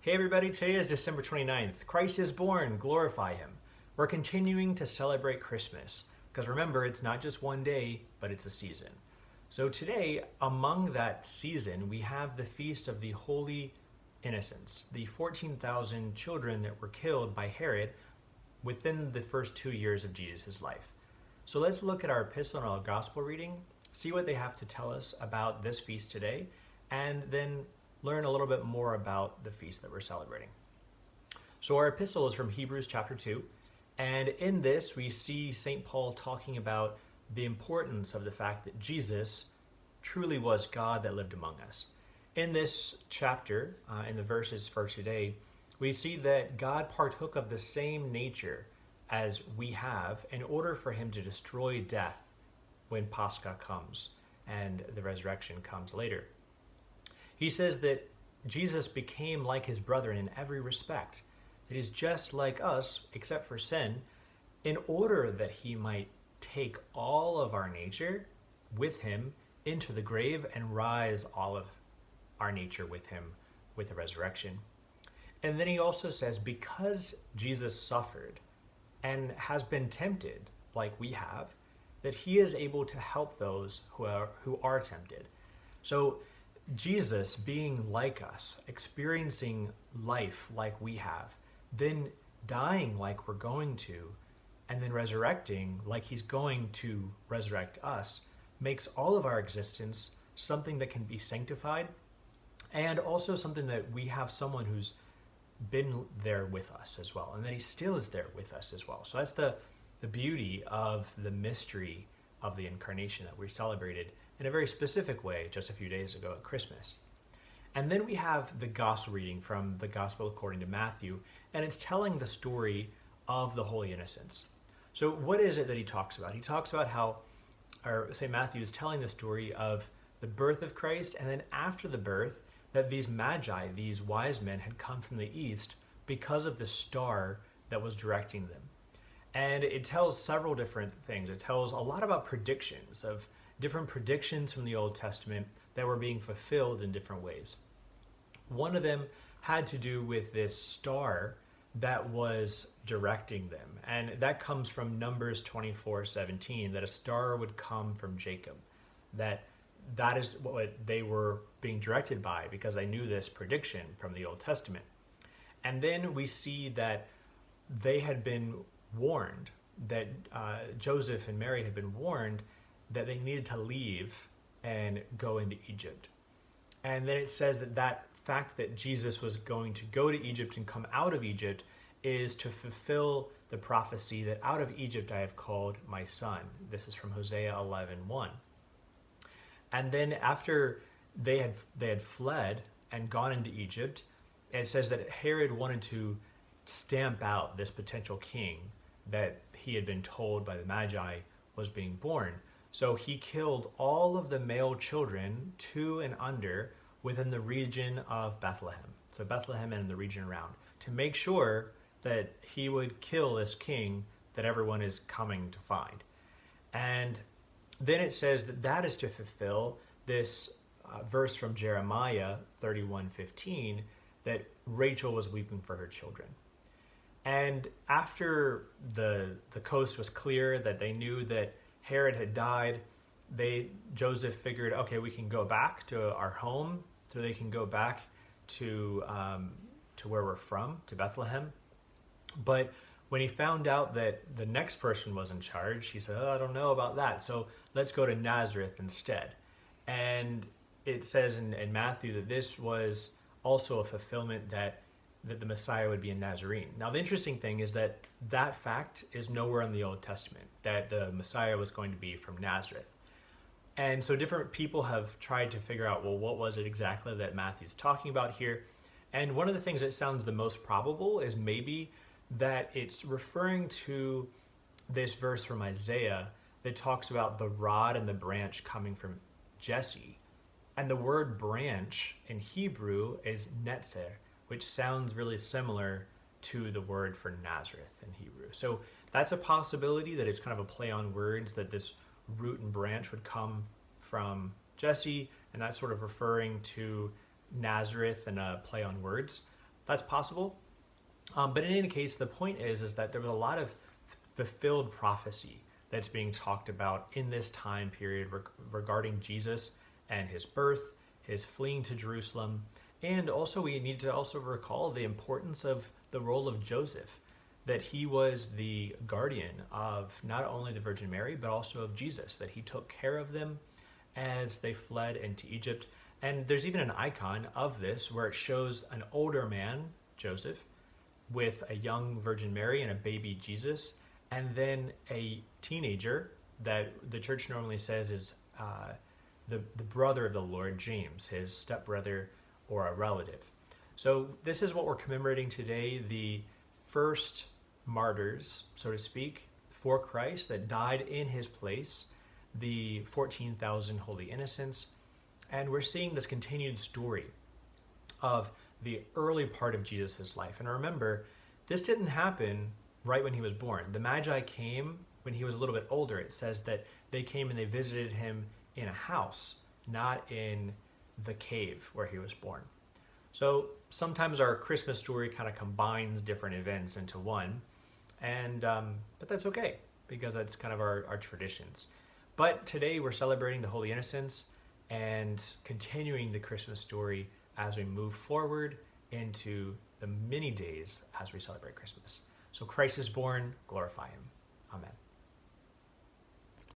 Hey everybody, today is December 29th. Christ is born, glorify him. We're continuing to celebrate Christmas, because remember, it's not just one day, but it's a season. So today, among that season, we have the feast of the Holy Innocents, the 14,000 children that were killed by Herod within the first 2 years of Jesus' life. So let's look at our epistle and our gospel reading, see what they have to tell us about this feast today, and then learn a little bit more about the feast that we're celebrating. So our epistle is from Hebrews chapter 2, and in this we see St. Paul talking about the importance of the fact that Jesus truly was God that lived among us. In this chapter, in the verses for today, we see that God partook of the same nature as we have in order for him to destroy death when Pascha comes and the resurrection comes later. He says that Jesus became like his brethren in every respect, that he's just like us except for sin, in order that he might take all of our nature with him into the grave and rise all of our nature with him with the resurrection. And then he also says, because Jesus suffered and has been tempted like we have, that he is able to help those who are tempted. So Jesus being like us, experiencing life like we have, then dying like we're going to, and then resurrecting like he's going to resurrect us, makes all of our existence something that can be sanctified, and also something that we have someone who's been there with us as well, and that he still is there with us as well. So that's the beauty of the mystery of the incarnation that we celebrated in a very specific way just a few days ago at Christmas. And then we have the gospel reading from the Gospel according to Matthew, and it's telling the story of the Holy Innocents. So what is it that he talks about? He talks about how, or St. Matthew is telling the story of the birth of Christ, and then after the birth, that these Magi, these wise men, had come from the east because of the star that was directing them. And it tells several different things. It tells a lot about predictions, of different predictions from the Old Testament that were being fulfilled in different ways. One of them had to do with this star that was directing them. And that comes from Numbers 24:17, that a star would come from Jacob. That is what they were being directed by, because I knew this prediction from the Old Testament. And then we see that they had been warned, that Joseph and Mary had been warned that they needed to leave and go into Egypt. And then it says that fact that Jesus was going to go to Egypt and come out of Egypt is to fulfill the prophecy that out of Egypt I have called my son. This is from Hosea 11:1. And then after they had fled and gone into Egypt, it says that Herod wanted to stamp out this potential king that he had been told by the Magi was being born. So he killed all of the male children 2 and under within the region of Bethlehem. So Bethlehem and the region around, to make sure that he would kill this king that everyone is coming to find. And then it says that is to fulfill this verse from Jeremiah 31:15, that Rachel was weeping for her children. And after the coast was clear, that they knew that Herod had died, Joseph figured, okay, we can go back to our home, so they can go back to where we're from, to Bethlehem. But when he found out that the next person was in charge, he said, I don't know about that, so let's go to Nazareth instead. And it says in Matthew that this was also a fulfillment that the Messiah would be a Nazarene. Now, the interesting thing is that fact is nowhere in the Old Testament, that the Messiah was going to be from Nazareth. And so different people have tried to figure out, well, what was it exactly that Matthew's talking about here? And one of the things that sounds the most probable is maybe that it's referring to this verse from Isaiah that talks about the rod and the branch coming from Jesse. And the word branch in Hebrew is netzer, which sounds really similar to the word for Nazareth in Hebrew. So that's a possibility, that it's kind of a play on words, that this root and branch would come from Jesse, and that's sort of referring to Nazareth and a play on words. that's possible. But in any case, the point is that there was a lot of fulfilled prophecy that's being talked about in this time period regarding Jesus and his birth, his fleeing to Jerusalem, and also we need to also recall the importance of the role of Joseph, that he was the guardian of not only the Virgin Mary, but also of Jesus, that he took care of them as they fled into Egypt. And there's even an icon of this where it shows an older man, Joseph, with a young Virgin Mary and a baby Jesus, and then a teenager that the church normally says is the brother of the Lord, James, his stepbrother or a relative. So this is what we're commemorating today, the first martyrs, so to speak, for Christ that died in his place, the 14,000 holy innocents. And we're seeing this continued story of the early part of Jesus' life. And remember, this didn't happen right when he was born. The Magi came when he was a little bit older. It says that they came and they visited him in a house, not in the cave where he was born. So sometimes our Christmas story kind of combines different events into one, and but that's okay, because that's kind of our traditions. But today we're celebrating the Holy Innocents and continuing the Christmas story as we move forward into the many days as we celebrate Christmas. So Christ is born, glorify him. Amen.